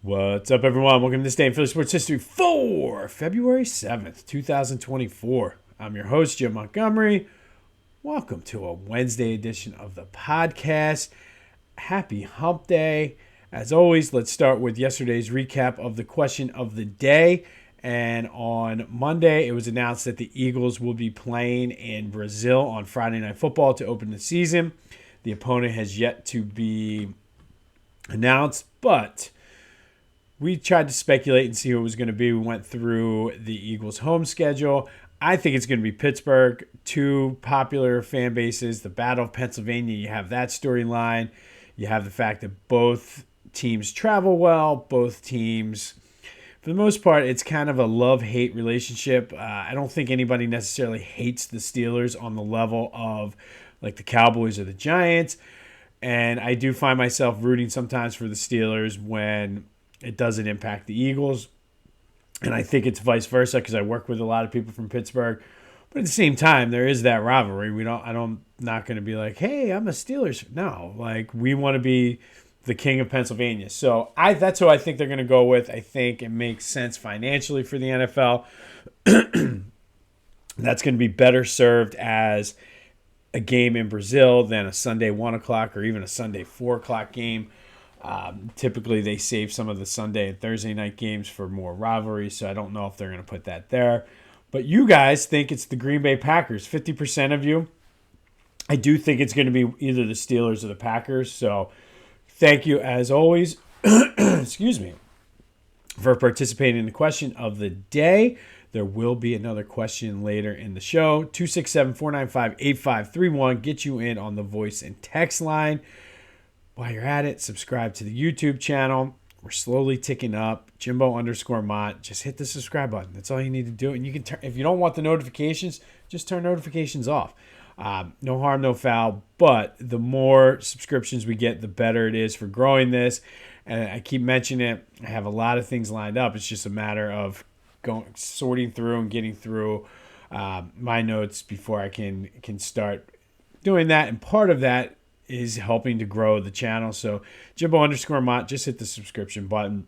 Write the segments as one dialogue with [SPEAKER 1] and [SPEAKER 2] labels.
[SPEAKER 1] What's up, everyone? Welcome to this day in Philly Sports History for February 7th, 2024. I'm your host, Jim Montgomery. Welcome to a Wednesday edition of the podcast. Happy Hump Day. As always, let's start with yesterday's recap of the question of the day. And on Monday, it was announced that the Eagles will be playing in Brazil on Friday Night Football to open the season. The opponent has yet to be announced, but we tried to speculate and see who it was going to be. We went through the Eagles' home schedule. I think it's going to be Pittsburgh. Two popular fan bases, the Battle of Pennsylvania. You have that storyline. You have the fact that both teams travel well. Both teams, for the most part, it's kind of a love-hate relationship. I don't think anybody necessarily hates the Steelers on the level of like the Cowboys or the Giants. And I do find myself rooting sometimes for the Steelers when it doesn't impact the Eagles. And I think it's vice versa because I work with a lot of people from Pittsburgh. But at the same time, there is that rivalry. I'm not going to be like, hey, I'm a Steelers. No, like we want to be the king of Pennsylvania. So that's who I think they're going to go with. I think it makes sense financially for the NFL. That's going to be better served as a game in Brazil than a Sunday 1 o'clock or even a Sunday 4 o'clock game. Typically, they save some of the Sunday and Thursday night games for more rivalry, so I don't know if they're going to put that there. But you guys think it's the Green Bay Packers, 50% of you. I do think it's going to be either the Steelers or the Packers, so thank you, as always, excuse me, for participating in the question of the day. There will be another question later in the show. 267-495-8531. Get you in on the voice and text line. While you're at it, subscribe to the YouTube channel. We're slowly ticking up. Jimbo_Mott. Just hit the subscribe button. That's all you need to do. And you can turn, if you don't want the notifications, just turn notifications off. No harm, no foul. But the more subscriptions we get, the better it is for growing this. And I keep mentioning it. I have a lot of things lined up. It's just a matter of sorting through and getting through my notes before I can start doing that. And part of that is helping to grow the channel. So Jimbo_Mott, just hit the subscription button.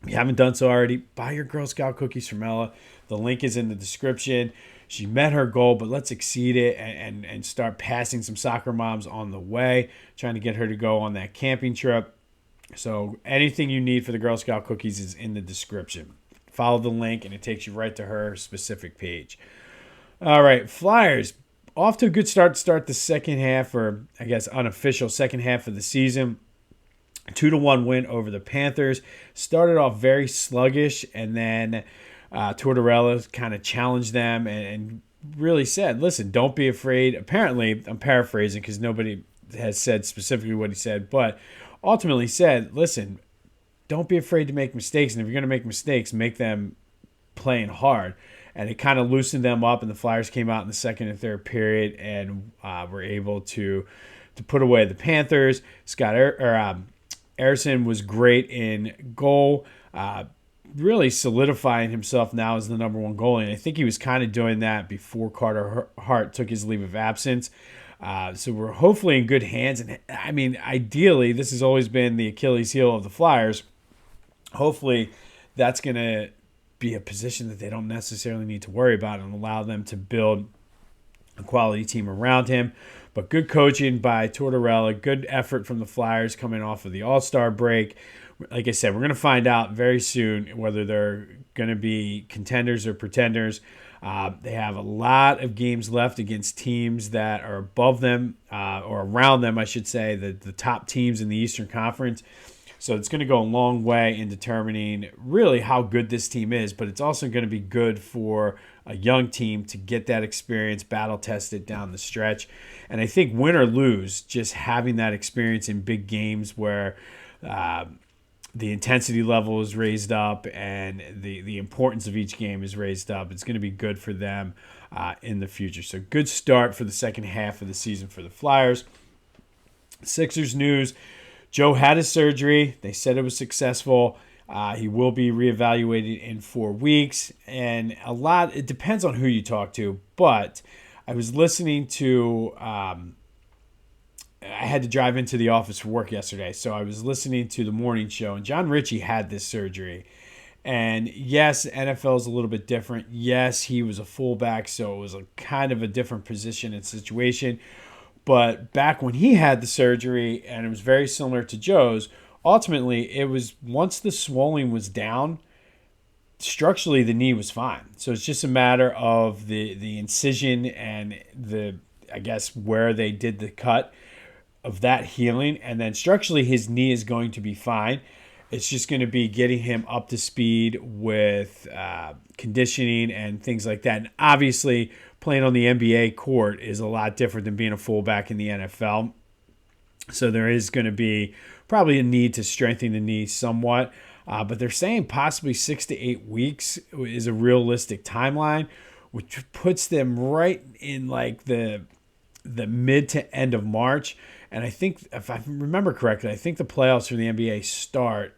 [SPEAKER 1] If you haven't done so already, buy your Girl Scout cookies from Ella. The link is in the description. She met her goal, but let's exceed it and start passing some soccer moms on the way, trying to get her to go on that camping trip. So anything you need for the Girl Scout cookies is in the description. Follow the link and it takes you right to her specific page. All right, Flyers. Off to a good start the second half, or I guess unofficial second half of the season. 2-1 win over the Panthers. Started off very sluggish, and then Tortorella kind of challenged them and really said, listen, don't be afraid. Apparently, I'm paraphrasing because nobody has said specifically what he said, but ultimately said, listen, don't be afraid to make mistakes, and if you're going to make mistakes, make them playing hard. And it kind of loosened them up, and the Flyers came out in the second and third period and were able to put away the Panthers. Ersson was great in goal, really solidifying himself now as the number one goalie. And I think he was kind of doing that before Carter Hart took his leave of absence. So we're hopefully in good hands. And I mean, ideally, this has always been the Achilles heel of the Flyers. Hopefully, that's going to be a position that they don't necessarily need to worry about and allow them to build a quality team around him. But good coaching by Tortorella, good effort from the Flyers coming off of the All-Star break. Like I said, we're going to find out very soon whether they're going to be contenders or pretenders. They have a lot of games left against teams that are above them or around them, I should say, the top teams in the Eastern Conference. So it's going to go a long way in determining really how good this team is, but it's also going to be good for a young team to get that experience, battle tested down the stretch. And I think win or lose, just having that experience in big games where the intensity level is raised up and the importance of each game is raised up, it's going to be good for them in the future. So good start for the second half of the season for the Flyers. Sixers news. Joe had his surgery. They said it was successful. He will be reevaluated in 4 weeks. And it depends on who you talk to. But I was listening to I had to drive into the office for work yesterday, so I was listening to the morning show, and John Ritchie had this surgery. And yes, NFL is a little bit different. Yes, he was a fullback, so it was a kind of a different position and situation. But back when he had the surgery, and it was very similar to Joe's, ultimately it was once the swelling was down, structurally the knee was fine. So it's just a matter of the incision and I guess where they did the cut of that healing, and then structurally his knee is going to be fine. It's just going to be getting him up to speed with conditioning and things like that. And obviously, playing on the NBA court is a lot different than being a fullback in the NFL. So there is going to be probably a need to strengthen the knee somewhat. But they're saying possibly 6 to 8 weeks is a realistic timeline, which puts them right in like the mid to end of March. And I think, if I remember correctly, I think the playoffs for the NBA start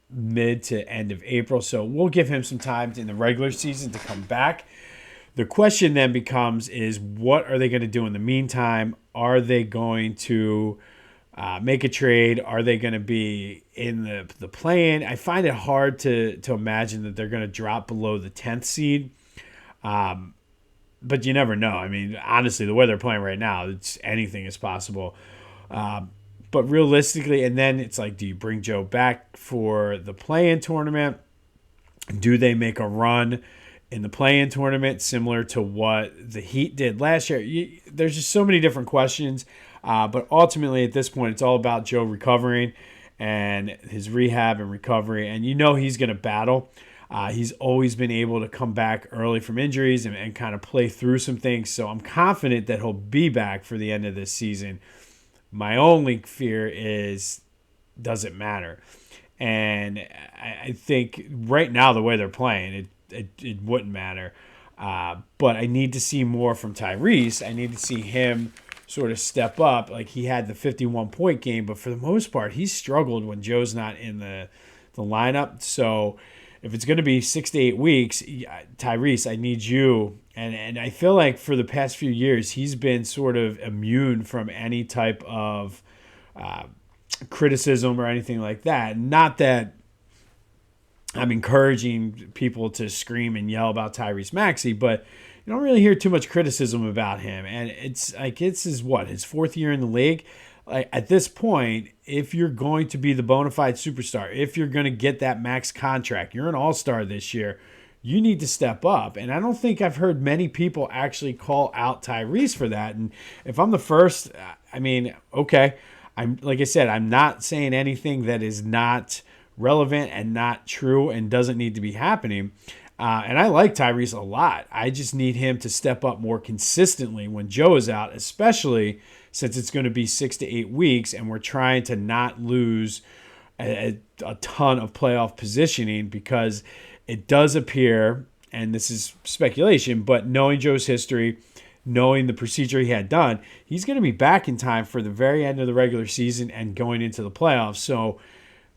[SPEAKER 1] mid to end of April. So we'll give him some time in the regular season to come back. The question then becomes is what are they going to do in the meantime? Are they going to make a trade? Are they going to be in the play-in? I find it hard to imagine that they're going to drop below the 10th seed. But you never know. I mean, honestly, the way they're playing right now, anything is possible. But realistically, and then it's like, do you bring Joe back for the play-in tournament? Do they make a run in the play-in tournament similar to what the Heat did last year? There's just so many different questions. But ultimately, at this point, it's all about Joe recovering and his rehab and recovery. And he's going to battle. He's always been able to come back early from injuries and kind of play through some things. So I'm confident that he'll be back for the end of this season. My only fear is, does it matter? And I think right now, the way they're playing, it wouldn't matter. But I need to see more from Tyrese. I need to see him sort of step up. Like, he had the 51-point game, but for the most part, he's struggled when Joe's not in the lineup. So if it's going to be 6 to 8 weeks, Tyrese, I need you. And I feel like for the past few years, he's been sort of immune from any type of criticism or anything like that. Not that I'm encouraging people to scream and yell about Tyrese Maxey, but you don't really hear too much criticism about him. And it's like, his 4th year in the league. Like, at this point, if you're going to be the bona fide superstar, if you're going to get that max contract, you're an all-star this year, you need to step up. And I don't think I've heard many people actually call out Tyrese for that. And if I'm the first, I mean, okay. Like I said, I'm not saying anything that is not relevant and not true and doesn't need to be happening. And I like Tyrese a lot. I just need him to step up more consistently when Joe is out, especially since it's going to be 6 to 8 weeks and we're trying to not lose a ton of playoff positioning, because it does appear, and this is speculation, but knowing Joe's history, knowing the procedure he had done, he's going to be back in time for the very end of the regular season and going into the playoffs. So,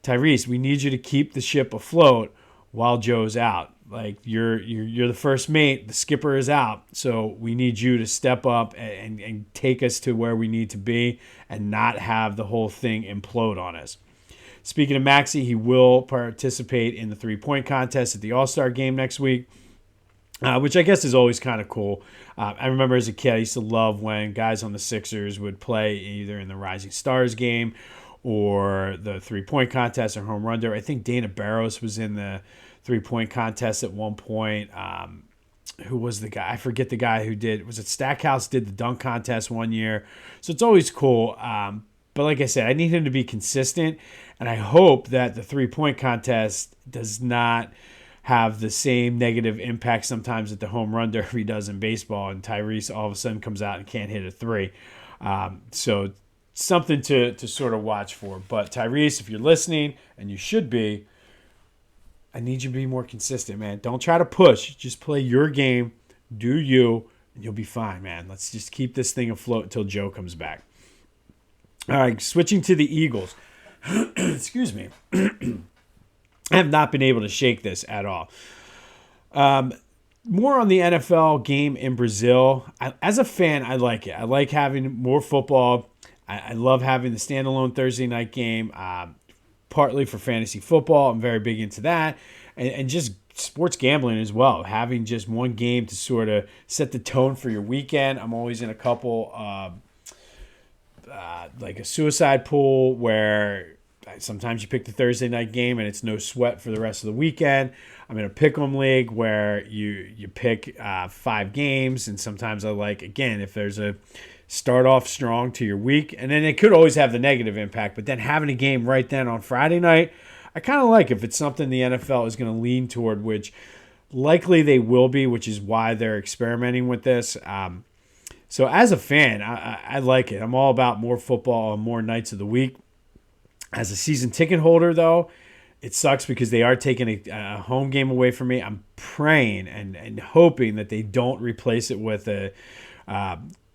[SPEAKER 1] Tyrese, we need you to keep the ship afloat while Joe's out. Like, you're the first mate, the skipper is out, so we need you to step up and take us to where we need to be and not have the whole thing implode on us. Speaking of Maxey, he will participate in the 3-point contest at the All-Star game next week, which I guess is always kind of cool. I remember as a kid, I used to love when guys on the Sixers would play either in the Rising Stars game or the 3-point contest or home run derby. I think Dana Barros was in the 3-point contest at one point. Who was the guy? I forget the guy who did. Was it Stackhouse did the dunk contest one year? So it's always cool. But like I said, I need him to be consistent, and I hope that the 3-point contest does not have the same negative impact sometimes that the home run derby does in baseball, and Tyrese all of a sudden comes out and can't hit a 3. So something to sort of watch for. But Tyrese, if you're listening, and you should be, I need you to be more consistent, man. Don't try to push. Just play your game, do you, and you'll be fine, man. Let's just keep this thing afloat until Joe comes back. All right, switching to the Eagles. Excuse me. I have not been able to shake this at all. More on the NFL game in Brazil. As a fan, I like it. I like having more football. I love having the standalone Thursday night game, partly for fantasy football. I'm very big into that. And just sports gambling as well. Having just one game to sort of set the tone for your weekend. I'm always in a couple, like a suicide pool where sometimes you pick the Thursday night game and it's no sweat for the rest of the weekend. I'm in a pick'em league where you pick 5 games, and sometimes I like, again, if there's a start off strong to your week, and then it could always have the negative impact, but then having a game right then on Friday night, I kind of like if it's something the NFL is going to lean toward, which likely they will be, which is why they're experimenting with this. So as a fan, I like it. I'm all about more football on more nights of the week. As a season ticket holder, though, it sucks because they are taking a home game away from me. I'm praying and hoping that they don't replace it with a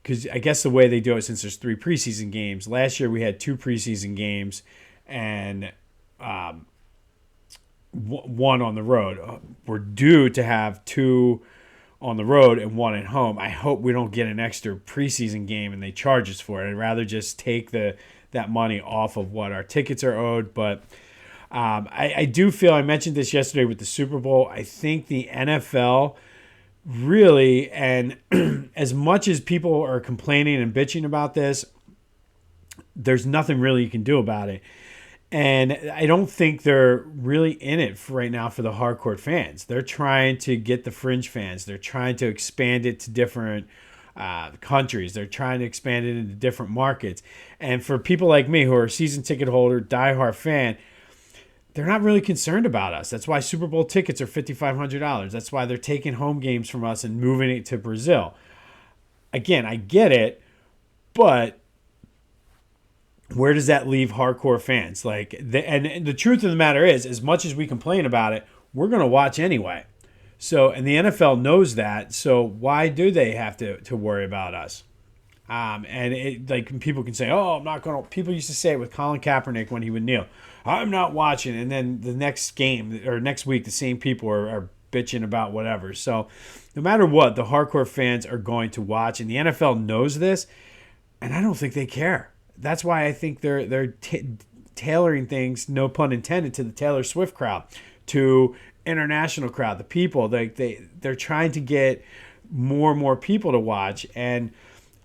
[SPEAKER 1] because I guess the way they do it, since there's 3 preseason games, last year we had 2 preseason games and one on the road. We're due to have 2 on the road and 1 at home. I hope we don't get an extra preseason game and they charge us for it. I'd rather just take that money off of what our tickets are owed. But I do feel, I mentioned this yesterday with the Super Bowl, I think the NFL really, and as much as people are complaining and bitching about this, there's nothing really you can do about it. And I don't think they're really in it right now for the hardcore fans. They're trying to get the fringe fans. They're trying to expand it to different countries. They're trying to expand it into different markets. And for people like me who are a season ticket holder, diehard fan, they're not really concerned about us. That's why Super Bowl tickets are $5,500. That's why they're taking home games from us and moving it to Brazil. Again, I get it, but where does that leave hardcore fans? And the truth of the matter is, as much as we complain about it, we're going to watch anyway. So, and the NFL knows that. So why do they have to worry about us? And it, like, people can say, "Oh, I'm not going to." People used to say it with Colin Kaepernick when he would kneel, "I'm not watching." And then the next game or next week, the same people are bitching about whatever. So, no matter what, the hardcore fans are going to watch, and the NFL knows this, and I don't think they care. That's why I think they're tailoring things, no pun intended, to the Taylor Swift crowd, to international crowd, the people. They're trying to get more and more people to watch, and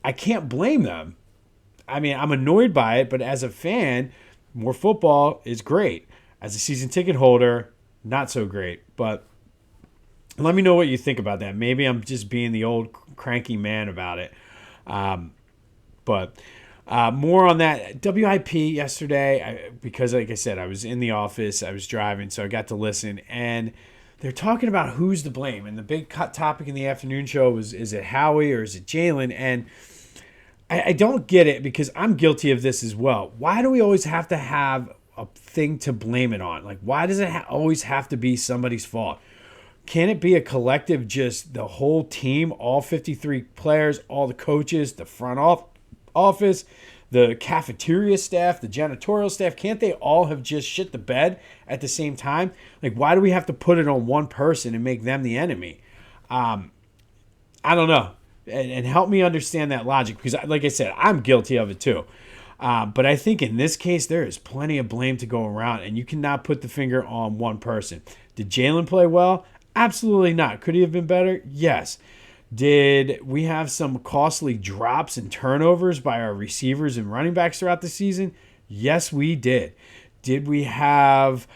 [SPEAKER 1] I can't blame them. I mean, I'm annoyed by it, but as a fan, more football is great. As a season ticket holder, not so great. But let me know what you think about that. Maybe I'm just being the old cranky man about it. But more on that. WIP yesterday, because like I said, I was in the office, I was driving, so I got to listen. And they're talking about who's to blame. And the big topic in the afternoon show was, is it Howie or is it Jalen? And I don't get it, because I'm guilty of this as well. Why do we always have to have a thing to blame it on? Like, why does it always have to be somebody's fault? Can it be a collective, just the whole team, all 53 players, all the coaches, the front office, the cafeteria staff, the janitorial staff? Can't they all have just shit the bed at the same time? Like, why do we have to put it on one person and make them the enemy? I don't know. And help me understand that logic, because, like I said, I'm guilty of it too. But I think in this case, there is plenty of blame to go around, and you cannot put the finger on one person. Did Jalen play well? Absolutely not. Could he have been better? Yes. Did we have some costly drops and turnovers by our receivers and running backs throughout the season? Yes, we did. Did we have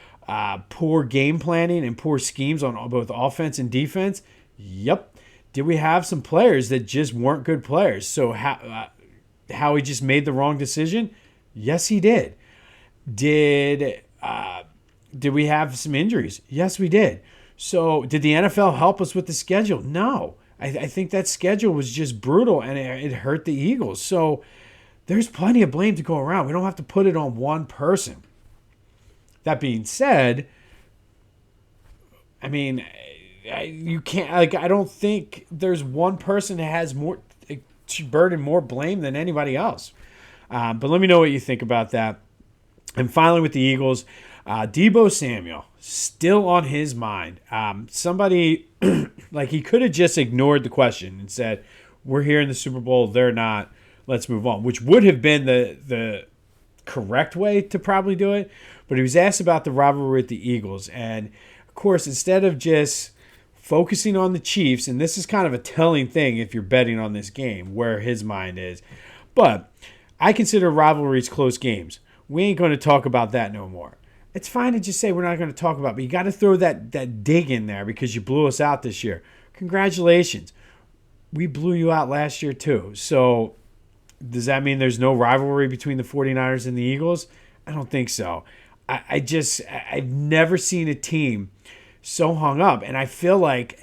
[SPEAKER 1] poor game planning and poor schemes on both offense and defense? Yep. Did we have some players that just weren't good players? So how he just made the wrong decision? Yes, he did. Did we have some injuries? Yes, we did. So did the NFL help us with the schedule? No. I think that schedule was just brutal, and it hurt the Eagles. So there's plenty of blame to go around. We don't have to put it on one person. That being said, I mean, you can't, like, I don't think there's one person that has more burden, more blame than anybody else. But let me know what you think about that. And finally, with the Eagles, Deebo Samuel, still on his mind. Somebody, like, he could have just ignored the question and said, we're here in the Super Bowl, they're not. let's move on, which would have been the correct way to probably do it. But he was asked about the rivalry with the Eagles. And, of course, instead of just focusing on the Chiefs, and this is kind of a telling thing if you're betting on this game, where his mind is. But I consider rivalries close games. We ain't going to talk about that no more. It's fine to just say we're not going to talk about it, but you got to throw that dig in there because you blew us out this year. Congratulations. We blew you out last year too. So does that mean there's no rivalry between the 49ers and the Eagles? I don't think so. I've never seen a team so hung up. And I feel like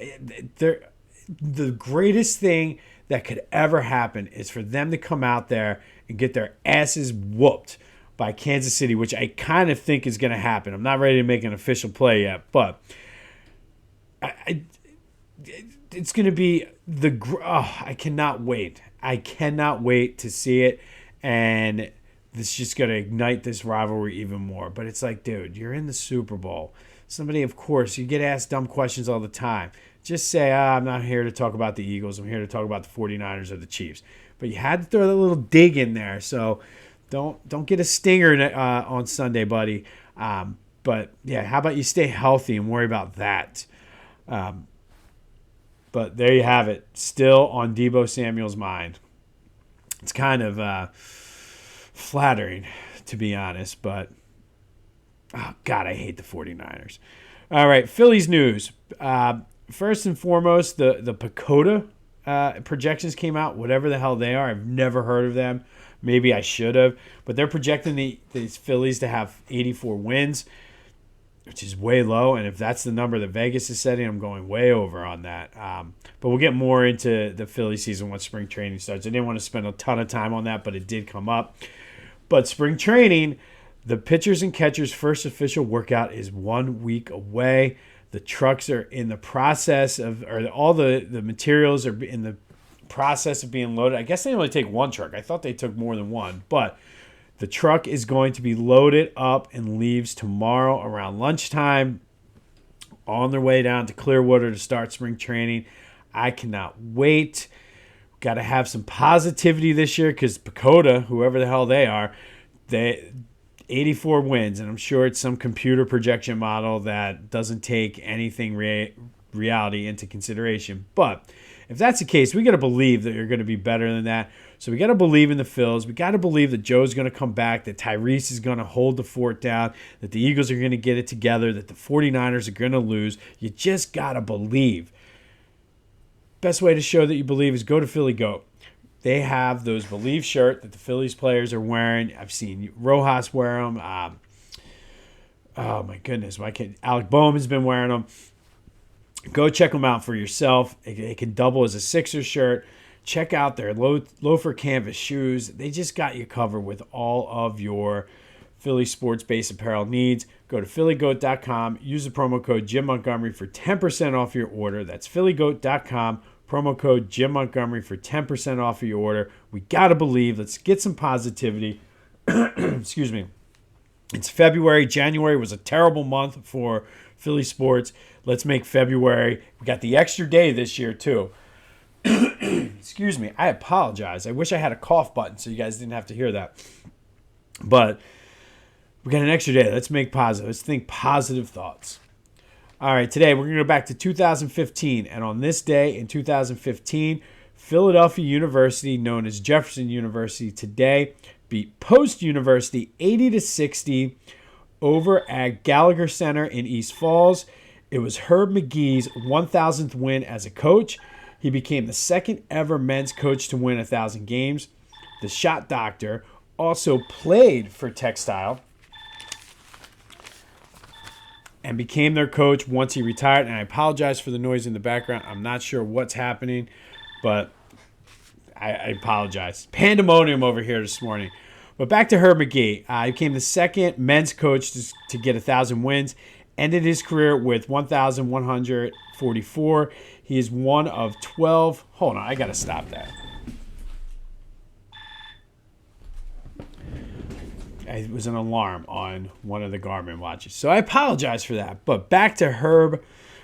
[SPEAKER 1] the greatest thing that could ever happen is for them to come out there and get their asses whooped by Kansas City, which I kind of think is going to happen. I'm not ready to make an official play yet, but it's going to be I cannot wait. I cannot wait to see it, and this is just going to ignite this rivalry even more. But it's like, dude, you're in the Super Bowl. Somebody, of course, you get asked dumb questions all the time. Just say, I'm not here to talk about the Eagles. I'm here to talk about the 49ers or the Chiefs. But you had to throw that little dig in there, so don't get a stinger on Sunday, buddy. But, yeah, how about you stay healthy and worry about that? But there you have it. Still on Deebo Samuel's mind. It's kind of flattering, to be honest. But, oh, God, I hate the 49ers. All right, Phillies news. First and foremost, the Pacoda projections came out, whatever the hell they are. I've never heard of them. Maybe I should have. But they're projecting these Phillies to have 84 wins, which is way low. And if that's the number that Vegas is setting, I'm going way over on that. But we'll get more into the Philly season once spring training starts. I didn't want to spend a ton of time on that, but it did come up. But spring training, the pitchers and catchers' first official workout is 1 week away. The trucks are in the process of, or all the materials are in the process of being loaded. I guess they only take one truck. I thought they took more than one, but the truck is going to be loaded up and leaves tomorrow around lunchtime on their way down to Clearwater to start spring training. I cannot wait. Got to have some positivity this year because Pacoda, whoever the hell they are, 84 wins, and I'm sure it's some computer projection model that doesn't take anything reality into consideration. But if that's the case, we got to believe that you're going to be better than that. So we got to believe in the Phils. We got to believe that Joe's going to come back, that Tyrese is going to hold the fort down, that the Eagles are going to get it together, that the 49ers are going to lose. You just got to believe. Best way to show that you believe is go to Philly Goat. They have those Believe shirt that the Phillies players are wearing. I've seen Rojas wear them. Oh, my goodness. Alec Bowman's been wearing them. Go check them out for yourself. It can double as a Sixers shirt. Check out their loafer canvas shoes. They just got you covered with all of your Philly sports-based apparel needs. Go to phillygoat.com. Use the promo code Jim Montgomery for 10% off your order. That's phillygoat.com. Promo code Jim Montgomery for 10% off of your order. We got to believe. Let's get some positivity. Excuse me. It's February. January was a terrible month for Philly sports. Let's make February. We got the extra day this year, too. Excuse me. I apologize. I wish I had a cough button so you guys didn't have to hear that. But we got an extra day. Let's make positive. Let's think positive thoughts. All right, today we're going to go back to 2015. And on this day in 2015, Philadelphia University, known as Jefferson University today, beat Post University 80-60 over at Gallagher Center in East Falls. It was Herb Magee's 1,000th win as a coach. He became the second ever men's coach to win 1,000 games. The shot doctor also played for Textile and became their coach once he retired. And I apologize for the noise in the background. I'm not sure what's happening, but I apologize. Pandemonium over here this morning. But back to Herb Magee. He became the second men's coach to get 1,000 wins. Ended his career with 1,144. He is one of 12. Hold on, I got to stop that. It was an alarm on one of the Garmin watches. So I apologize for that. But back to Herb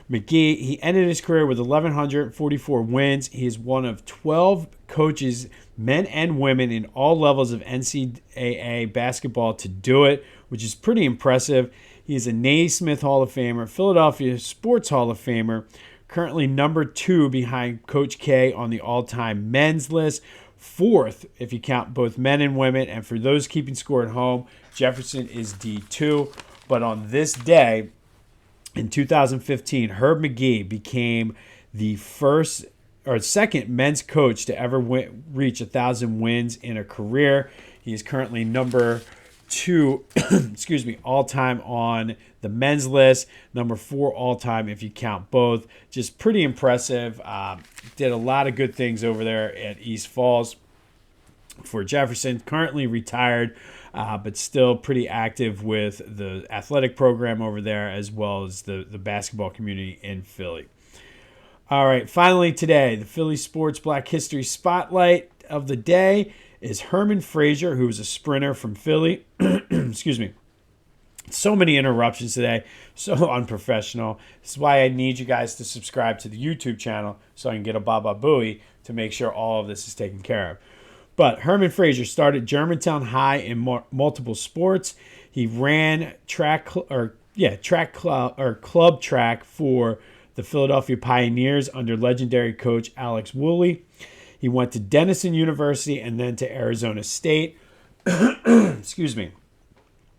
[SPEAKER 1] Magee, he ended his career with 1,144 wins. He is one of 12 coaches, men and women, in all levels of NCAA basketball to do it, which is pretty impressive. He is a Naismith Hall of Famer, Philadelphia Sports Hall of Famer, currently number 2 behind Coach K on the all-time men's list, 4th if you count both men and women. And for those keeping score at home, Jefferson is D2. But on this day, in 2015, Herb Magee became the second men's coach to ever reach 1,000 wins in a career. He is currently number 2, all-time on the men's list, number 4 all-time if you count both. Just pretty impressive. Did a lot of good things over there at East Falls for Jefferson. Currently retired, but still pretty active with the athletic program over there as well as the basketball community in Philly. All right, finally today, the Philly Sports Black History Spotlight of the day is Herman Frazier, who was a sprinter from Philly. Excuse me. So many interruptions today, so unprofessional. This is why I need you guys to subscribe to the YouTube channel so I can get a Baba Booey to make sure all of this is taken care of. But Herman Frazier started Germantown High in multiple sports. He ran club track for the Philadelphia Pioneers under legendary coach Alex Woolley. He went to Denison University and then to Arizona State. Excuse me.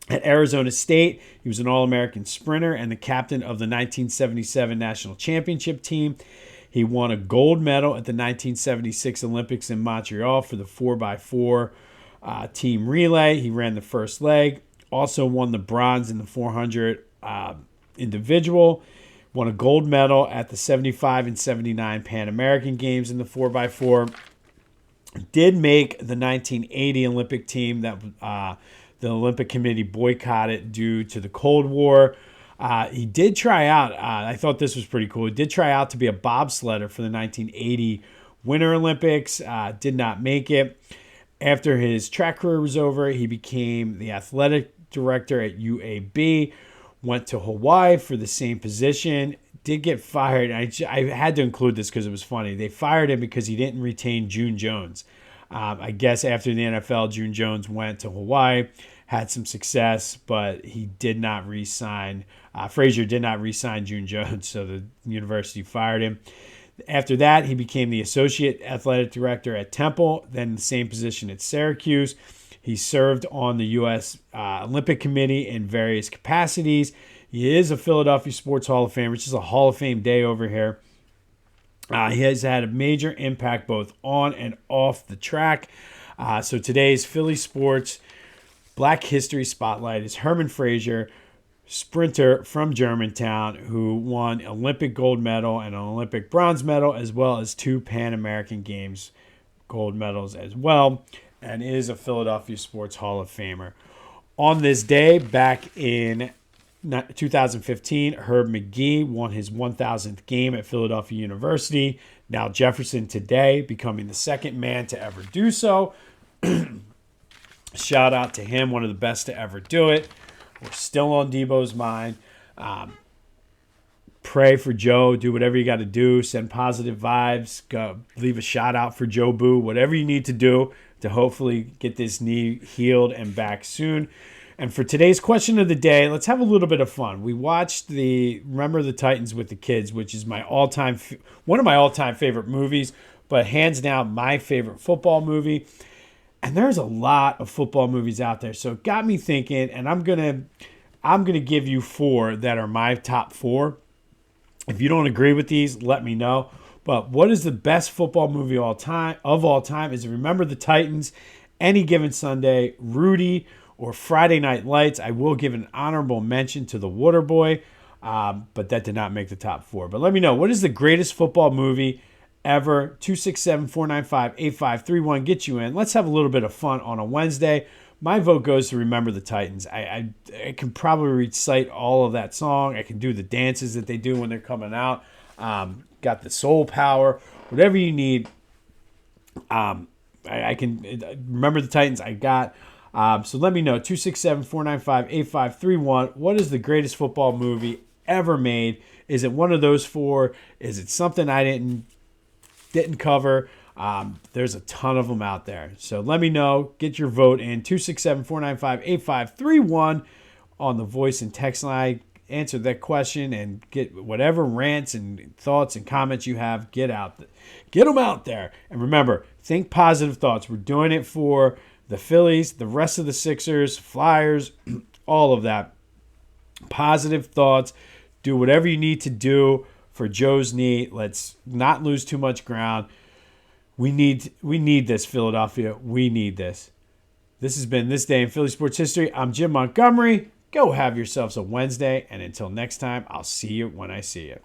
[SPEAKER 1] At Arizona State, he was an All-American sprinter and the captain of the 1977 National Championship team. He won a gold medal at the 1976 Olympics in Montreal for the 4x4 team relay. He ran the first leg. Also won the bronze in the 400 individual. Won a gold medal at the 75 and 79 Pan American Games in the 4x4. Did make the 1980 Olympic team that the Olympic Committee boycotted due to the Cold War. He did try out. I thought this was pretty cool. He did try out to be a bobsledder for the 1980 Winter Olympics. Did not make it. After his track career was over, he became the athletic director at UAB. Went to Hawaii for the same position. Did get fired. I had to include this because it was funny. They fired him because he didn't retain June Jones. I guess after the NFL, June Jones went to Hawaii, had some success, but he did not re-sign. Frazier did not re-sign June Jones, so the university fired him. After that, he became the associate athletic director at Temple, then the same position at Syracuse. He served on the U.S. Olympic Committee in various capacities. He is a Philadelphia Sports Hall of Famer, which is a Hall of Fame day over here. He has had a major impact both on and off the track. So today's Philly Sports Black History Spotlight is Herman Frazier, sprinter from Germantown, who won Olympic gold medal and an Olympic bronze medal, as well as 2 Pan American Games gold medals as well, and is a Philadelphia Sports Hall of Famer. On this day, back in 2015, Herb Magee won his 1,000th game at Philadelphia University. Now Jefferson today, becoming the second man to ever do so. Shout out to him, one of the best to ever do it. We're still on Deebo's mind. Pray for Joe. Do whatever you got to do. Send positive vibes. Go leave a shout out for Joe Boo. Whatever you need to do to hopefully get this knee healed and back soon. And for today's question of the day, let's have a little bit of fun. We watched the Remember the Titans with the Kids, which is one of my all-time favorite movies, but hands down my favorite football movie. And there's a lot of football movies out there, so it got me thinking. And I'm gonna give you 4 that are my top 4. If you don't agree with these, let me know. But what is the best football movie of all time? Is it Remember the Titans, Any Given Sunday, Rudy, or Friday Night Lights? I will give an honorable mention to The Waterboy, but that did not make the top 4. But let me know, what is the greatest football movie ever? 267-495-8531. Get you in. Let's have a little bit of fun on a Wednesday. My vote goes to Remember the Titans. I can probably recite all of that song. I can do the dances that they do when they're coming out. Got the soul power. Whatever you need, I can Remember the Titans. I got. So let me know, 267-495-8531. What is the greatest football movie ever made. Is it one of those four? Is it something I didn't cover? There's a ton of them out there. So let me know. Get your vote in 267-495-8531 on the voice and text line. Answer that question and get whatever rants and thoughts and comments you have. Get them out there. And remember, think positive thoughts. We're doing it for the Phillies, the rest of the Sixers, Flyers, all of that. Positive thoughts. Do whatever you need to do for Joe's knee. Let's not lose too much ground. We need this, Philadelphia. We need this. This has been This Day in Philly Sports History. I'm Jim Montgomery. Go have yourselves a Wednesday. And until next time, I'll see you when I see you.